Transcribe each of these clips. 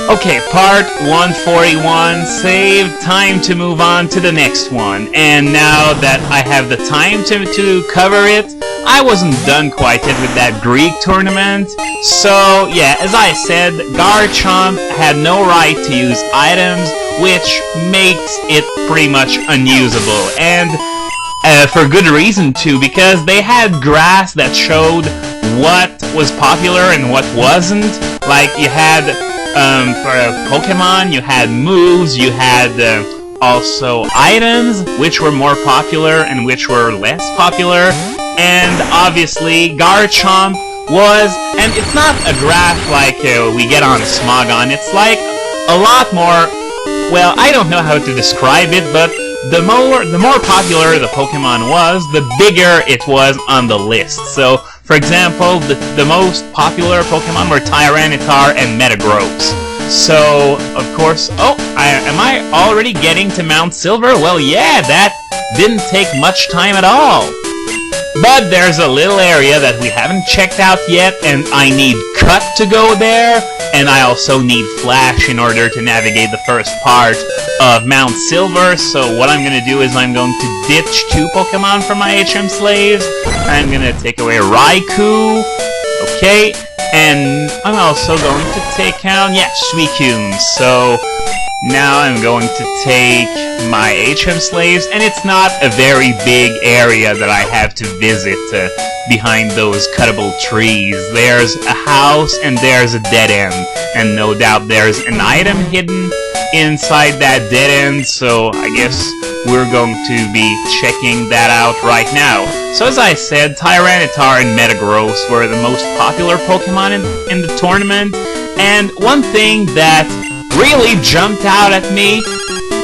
Okay, part 141, save, time to move on to the next one. And now that I have the time to cover it, I wasn't done quite yet with that Greek tournament. So, yeah, as I said, Garchomp had no right to use items, which makes it pretty much unusable. And for good reason too, because they had graphs that showed what was popular and what wasn't. Like, you had for Pokémon, you had moves, you had also items, which were more popular and which were less popular. And obviously, Garchomp was, and it's not a graph like we get on Smogon, it's like a lot more, well, I don't know how to describe it, but the more popular the Pokemon was, the bigger it was on the list. So, for example, the most popular Pokemon were Tyranitar and Metagross. So, of course, am I already getting to Mount Silver? Well, yeah, that didn't take much time at all. But there's a little area that we haven't checked out yet, and I need Cut to go there, and I also need Flash in order to navigate the first part of Mount Silver. So what I'm going to do is I'm going to ditch 2 Pokemon from my HM Slaves. I'm going to take away Raikou, okay, and I'm also going to take out, Suicune. So now I'm going to take my HM Slaves, and it's not a very big area that I have to visit behind those cuttable trees. There's a house and there's a dead end, and no doubt there's an item hidden inside that dead end, so I guess we're going to be checking that out right now. So as I said, Tyranitar and Metagross were the most popular Pokemon in the tournament, and one thing that really jumped out at me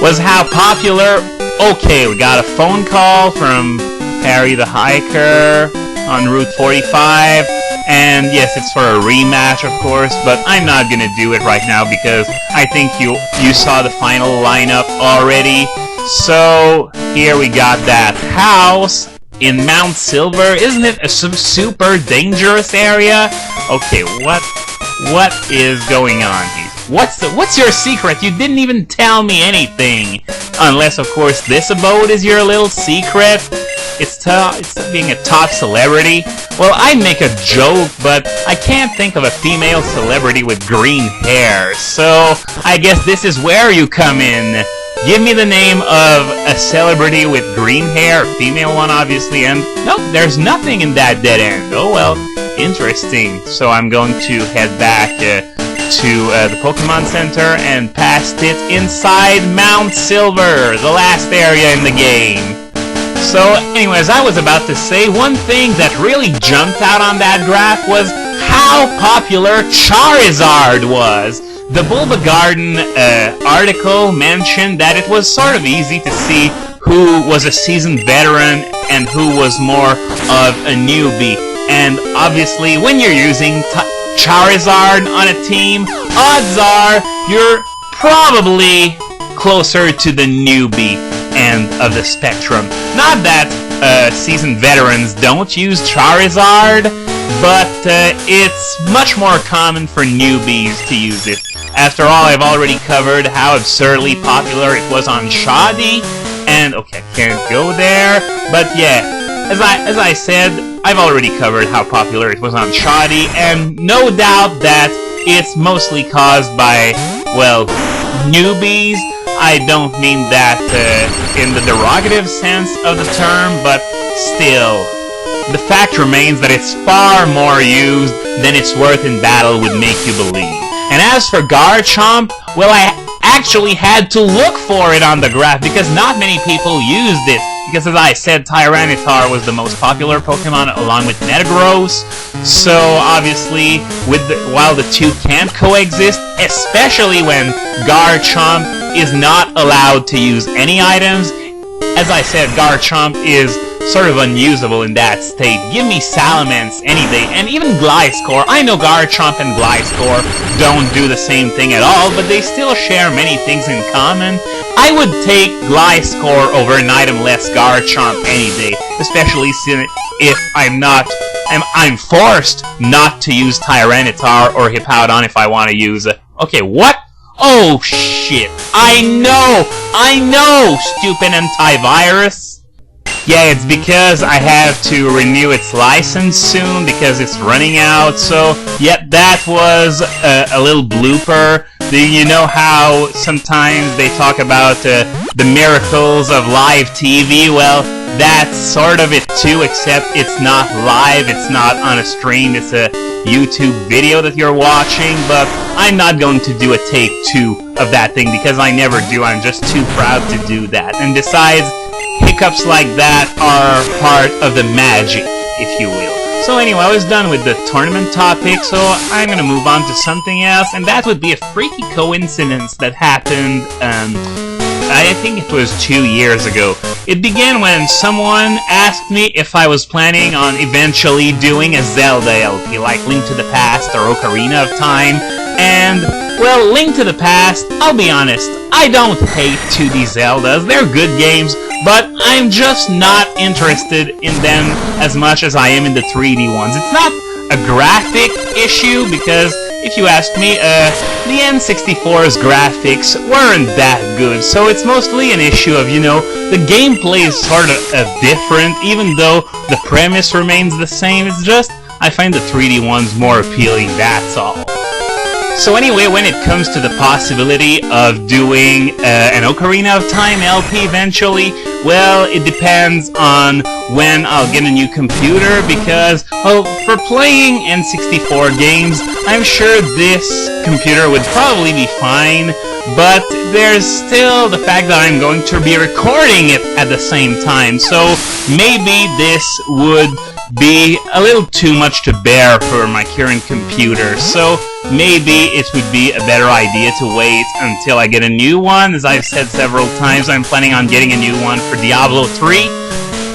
was how popular... Okay, we got a phone call from Harry the Hiker on Route 45, and yes, it's for a rematch, of course, but I'm not gonna do it right now because I think you saw the final lineup already. So, here we got that house in Mount Silver. Isn't it a super dangerous area? Okay, what is going on here? What's your secret? You didn't even tell me anything. Unless, of course, this abode is your little secret. It's being a top celebrity. Well, I'd make a joke, but I can't think of a female celebrity with green hair. So, I guess this is where you come in. Give me the name of a celebrity with green hair, female one, obviously, and nope, there's nothing in that dead end. Oh well, interesting. So I'm going to head back to the Pokemon Center and past it inside Mount Silver, the last area in the game. So, anyways, I was about to say, one thing that really jumped out on that graph was how popular Charizard was. The Bulbagarden article mentioned that it was sort of easy to see who was a seasoned veteran and who was more of a newbie. And obviously, when you're using Charizard on a team, odds are you're probably closer to the newbie end of the spectrum. Not that seasoned veterans don't use Charizard, but it's much more common for newbies to use it. After all, I've already covered how absurdly popular it was on Shoddy, and okay, I can't go there, but yeah, as I said, I've already covered how popular it was on Shoddy, and no doubt that it's mostly caused by, well, newbies. I don't mean that in the derogative sense of the term, but still, the fact remains that it's far more used than its worth in battle would make you believe. And as for Garchomp, well, I actually had to look for it on the graph because not many people used it. Because as I said, Tyranitar was the most popular Pokemon along with Metagross. So obviously, while the two can't coexist, especially when Garchomp is not allowed to use any items, as I said, Garchomp is sort of unusable in that state. Give me Salamence any day, and even Gliscor. I know Garchomp and Gliscor don't do the same thing at all, but they still share many things in common. I would take Gliscor over an item-less Garchomp any day, especially if I'm forced not to use Tyranitar or Hippowdon if I want to use it. Okay, what Oh shit! I know, stupid antivirus! Yeah, it's because I have to renew its license soon because it's running out, so yep, that was a little blooper. Do you know how sometimes they talk about the miracles of live TV? Well, that's sort of it too, except it's not live, it's not on a stream, it's a YouTube video that you're watching, but I'm not going to do a take 2 of that thing because I never do. I'm just too proud to do that. And besides, hiccups like that are part of the magic, if you will. So anyway, I was done with the tournament topic, so I'm gonna move on to something else, and that would be a freaky coincidence that happened, I think it was 2 years ago. It began when someone asked me if I was planning on eventually doing a Zelda LP, like Link to the Past or Ocarina of Time, and, well, Link to the Past, I'll be honest, I don't hate 2D Zeldas, they're good games, but I'm just not interested in them as much as I am in the 3D ones. It's not a graphic issue, because if you ask me, the N64's graphics weren't that good, so it's mostly an issue of, you know, the gameplay is sort of different, even though the premise remains the same. It's just, I find the 3D ones more appealing, that's all. So anyway, when it comes to the possibility of doing an Ocarina of Time LP eventually, well, it depends on when I'll get a new computer, because, well, for playing N64 games, I'm sure this computer would probably be fine, but there's still the fact that I'm going to be recording it at the same time, so maybe this would be a little too much to bear for my current computer, so maybe it would be a better idea to wait until I get a new one. As I've said several times, I'm planning on getting a new one for Diablo 3.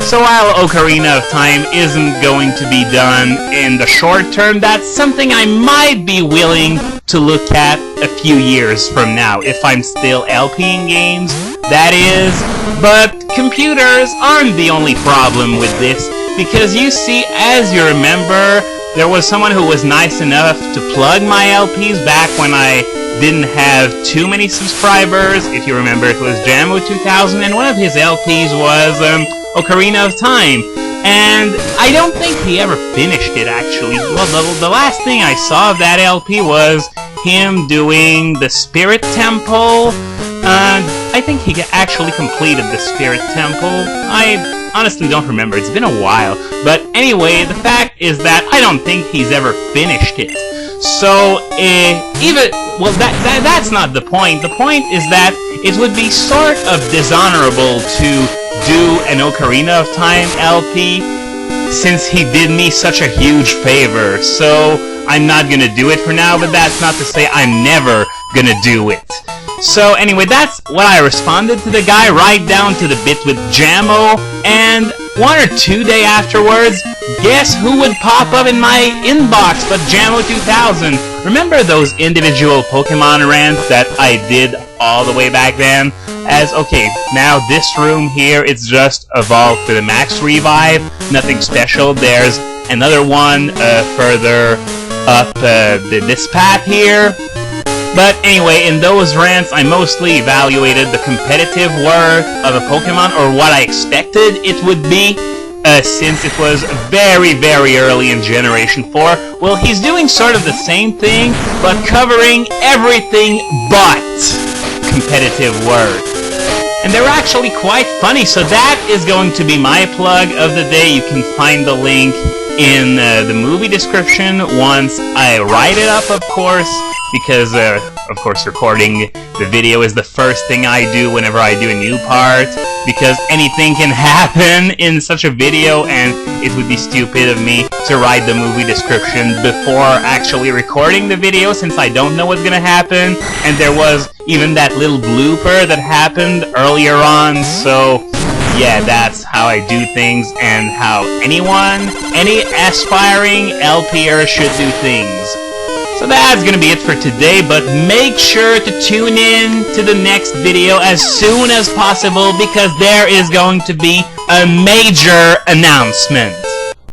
So while Ocarina of Time isn't going to be done in the short term, that's something I might be willing to look at a few years from now, if I'm still LPing games, that is. But computers aren't the only problem with this, because you see, as you remember, there was someone who was nice enough to plug my LPs back when I didn't have too many subscribers. If you remember, it was Jamo2000, and one of his LPs was Ocarina of Time. And I don't think he ever finished it, actually. Well, the last thing I saw of that LP was him doing the Spirit Temple. I think he actually completed the Spirit Temple. I honestly don't remember, it's been a while. But anyway, the fact is that I don't think he's ever finished it. So, that's not the point. The point is that it would be sort of dishonorable to do an Ocarina of Time LP, since he did me such a huge favor. So, I'm not gonna do it for now, but that's not to say I'm never gonna do it. So anyway, that's what I responded to the guy, right down to the bit with Jamo, and 1 or 2 days afterwards, guess who would pop up in my inbox but Jamo2000? Remember those individual Pokémon rants that I did all the way back then? As, okay, now this room here, it's just evolved to the max revive, nothing special. There's another one further up this path here. But anyway, in those rants, I mostly evaluated the competitive worth of a Pokémon, or what I expected it would be, since it was very, very early in Generation 4. Well, he's doing sort of the same thing, but covering everything but competitive worth. And they're actually quite funny, so that is going to be my plug of the day. You can find the link in the movie description once I write it up, of course, because, of course, recording the video is the first thing I do whenever I do a new part, because anything can happen in such a video, and it would be stupid of me to write the movie description before actually recording the video, since I don't know what's gonna happen, and there was even that little blooper that happened earlier on, so yeah, that's how I do things, and how any aspiring LPer should do things. So that's gonna be it for today, but make sure to tune in to the next video as soon as possible, because there is going to be a major announcement.